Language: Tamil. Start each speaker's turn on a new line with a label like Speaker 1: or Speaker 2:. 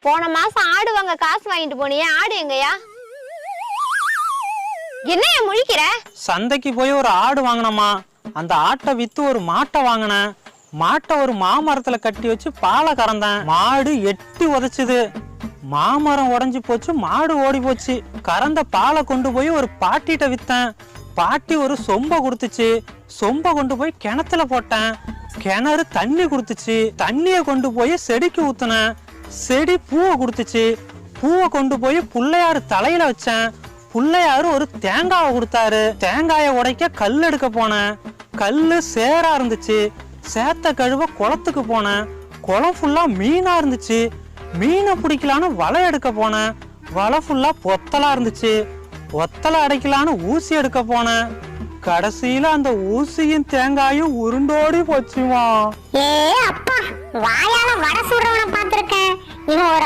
Speaker 1: போன மாசம் ஆடு வாங்க காசு வாங்கிட்டு போனியே, ஆடு எங்கயா? என்னைய முழிக்கிற?
Speaker 2: சந்தைக்கு போய் ஒரு ஆடு வாங்கினமா, அந்த ஆட்டை வித்து ஒரு மாட்டை வாங்கினேன். மாட்டை ஒரு மாமரத்துல கட்டி வச்சு பாலை கறந்தேன். மாடு எட்டி உதைச்சுது. மாமரம் உடைஞ்சு போச்சு, மாடு ஓடி போச்சு. கறந்த பாலை கொண்டு போய் ஒரு பாட்டிட்ட வித்தேன். பாட்டி ஒரு சொம்ப கொடுத்துச்சு. சொம்ப கொண்டு போய் கிணத்துல போட்டேன். கிணறு தண்ணி கொடுத்துச்சு. தண்ணிய கொண்டு போய் செடிக்கு ஊத்துனேன். செடி பூவை கொடுத்துச்சு. பூவை கொண்டு போய் புள்ளையாரு தலையில வச்சேன். புள்ளையாரு ஒரு தேங்காவை கொடுத்தாரு. தேங்காயை உடைக்க கல் எடுக்க போனேன். கல்லு சேரா இருந்துச்சு. சேத்த கழுவ குளத்துக்கு போனேன். குளம் ஃபுல்லா மீனா இருந்துச்சு. மீனை பிடிக்கலான்னு வலை எடுக்க போனேன். வலை ஃபுல்லா பொத்தலா இருந்துச்சு. ஒத்தலை அடைக்கலான்னு ஊசி எடுக்க போனேன். கடைசியில அந்த ஊசியும் தேங்காயும் உருண்டோடி போச்சுமா.
Speaker 3: ஏ அப்பா, வாயால வடை சுடுறவனை பார்த்திருக்கேன். இவன் ஒரு